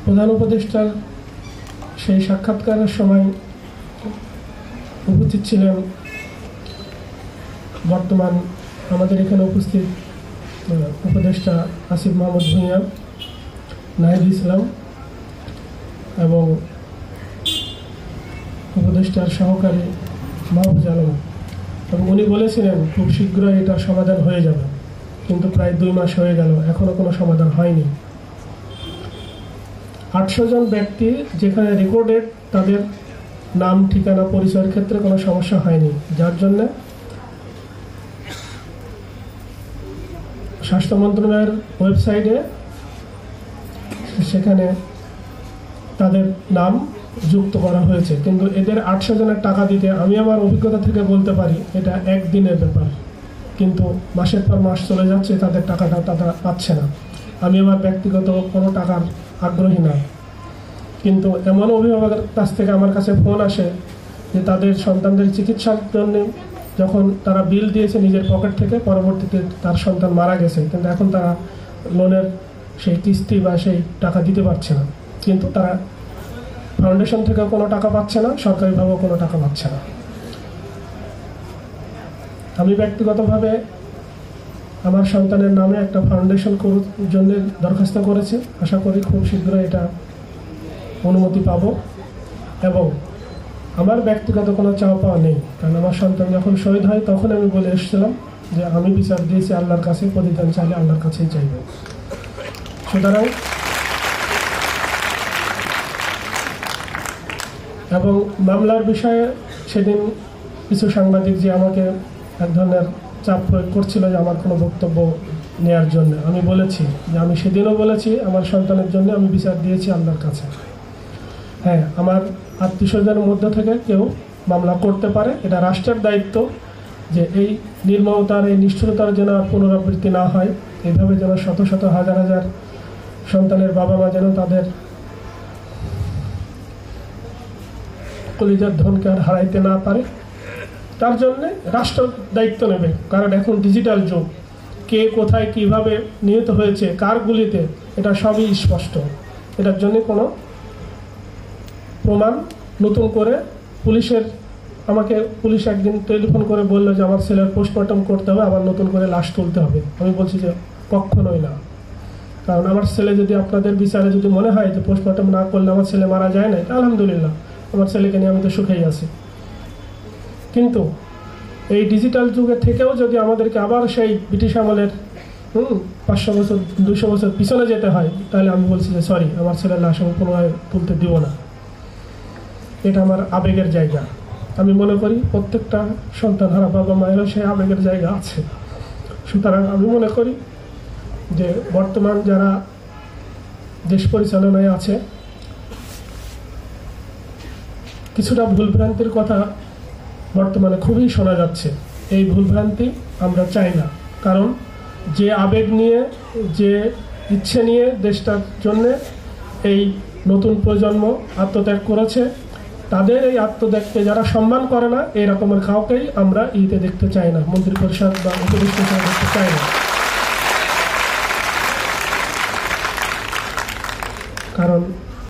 প্রধান উপদেষ্টার সেই সাক্ষাৎকারের সময় উপস্থিত ছিলেন বর্তমান আমাদের এখানে উপস্থিত উপদেষ্টা আসিফ মাহমুদ ভূঁইয়া, নাহিদ ইসলাম এবং উপদেষ্টার সহকারী মাহফুজ আলম, এবং উনি বলেছিলেন খুব শীঘ্রই এটার সমাধান হয়ে যাবে, কিন্তু প্রায় 2 মাস হয়ে গেল, এখনো কোনো সমাধান হয়নি। 800 জন ব্যক্তি যেখানে রেকর্ডেড, তাদের নাম ঠিকানা পরিচয়ের ক্ষেত্রে কোনো সমস্যা হয়নি, যার জন্য স্বাস্থ্য মন্ত্রণালয়ের ওয়েবসাইটে সেখানে তাদের নাম যুক্ত করা হয়েছে। কিন্তু এদের 800 জনের টাকা দিতে আমি আমার অভিজ্ঞতা থেকে বলতে পারি এটা একদিনের ব্যাপার, কিন্তু মাসের পর মাস চলে যাচ্ছে, তাদের টাকাটা তারা পাচ্ছে না। আমি আমার ব্যক্তিগত কোনো টাকার আগ্রহী না, কিন্তু এমন অভিভাবকের কাছ থেকে আমার কাছে ফোন আসে যে তাদের সন্তানদের চিকিৎসার জন্য যখন তারা বিল দিয়েছে নিজের পকেট থেকে, পরবর্তীতে তার সন্তান মারা গেছে, কিন্তু এখন তারা লোনের সেই কিস্তি বা সেই টাকা দিতে পারছে না, কিন্তু তারা ফাউন্ডেশন থেকে কোনো টাকা পাচ্ছে না, সরকারিভাবেও কোনো টাকা পাচ্ছে না। আমি ব্যক্তিগতভাবে আমার সন্তানের নামে একটা ফাউন্ডেশন জন্য দরখাস্ত করেছি, আশা করি খুব শীঘ্রই এটা অনুমতি পাব। এবং আমার ব্যক্তিগত কোনো চাওয়া পাওয়া নেই, কারণ আমার সন্তান যখন শহীদ হয় তখন আমি বলে এসেছিলাম যে আমি বিচার দিয়েছি আল্লাহর কাছে, প্রতিদান চাইলে আল্লাহর কাছেই চাইব। সুতরাং এবং মামলার বিষয়ে সেদিন কিছু সাংবাদিক যে আমাকে এক ধরনের চাপ প্রয়োগ করছিল যে আমার কোনো বক্তব্য নেওয়ার জন্য, আমি বলেছি যে আমি সেদিনও বলেছি আমার সন্তানের জন্য আমি বিচার দিয়েছি আল্লাহর কাছে। হ্যাঁ, আমার আত্মীয়স্বজনের মধ্যে থেকে কেউ মামলা করতে পারে, এটা রাষ্ট্রের দায়িত্ব যে এই নির্মমতার, এই নিষ্ঠুরতার যেন পুনরাবৃত্তি না হয়, এইভাবে যেন শত শত হাজার হাজার সন্তানের বাবা মা যেন তাদের কলিজার ধনকে আর হারাইতে না পারে, তার জন্য রাষ্ট্র দায়িত্ব নেবে। কারণ এখন ডিজিটাল যুগ, কে কোথায় কিভাবে নিহত হয়েছে, কার গুলিতে, এটা সবই স্পষ্ট। এটার জন্য কোনো প্রমাণ নতুন করে আমাকে পুলিশ একদিন টেলিফোন করে বললো যে আমার ছেলের পোস্টমর্টম করতে হবে, আবার নতুন করে লাশ তুলতে হবে। আমি বলছি যে কখনোই না, কারণ আমার ছেলে যদি আপনাদের বিচারে যদি মনে হয় যে পোস্টমর্টম না করলে আমার ছেলে মারা যায় না, আলহামদুলিল্লাহ, আমার ছেলেকে নিয়ে আমি তো সুখেই আছি। কিন্তু এই ডিজিটাল যুগে থেকেও যদি আমাদেরকে আবার সেই ব্রিটিশ আমলের 500 বছর 200 বছর পিছনে যেতে হয়, তাহলে আমি বলছি যে সরি, আমার ছেলের লাশ আমি পুনরায় তুলতে দিব না। এটা আমার আবেগের জায়গা। আমি মনে করি প্রত্যেকটা সন্তান হারা বাবা মায়েরও সেই আবেগের জায়গা আছে। সুতরাং আমি মনে করি যে বর্তমান যারা দেশ পরিচালনায় আছে, কিছুটা ভুলভ্রান্তির কথা বর্তমানে খুবই শোনা যাচ্ছে। এই ভুলভ্রান্তি আমরা চাই না, কারণ যে আবেগ নিয়ে, যে ইচ্ছে নিয়ে দেশটার জন্যে এই নতুন প্রজন্ম আত্মত্যাগ করেছে, তাদের এই আত্মত্যাগকে যারা সম্মান করে না, এই রকমের কাউকেই আমরা ইতে দেখতে চাই না, মন্ত্রিপরিষদ বা উপদেষ্টা হিসেবে দেখতে চাই না। কারণ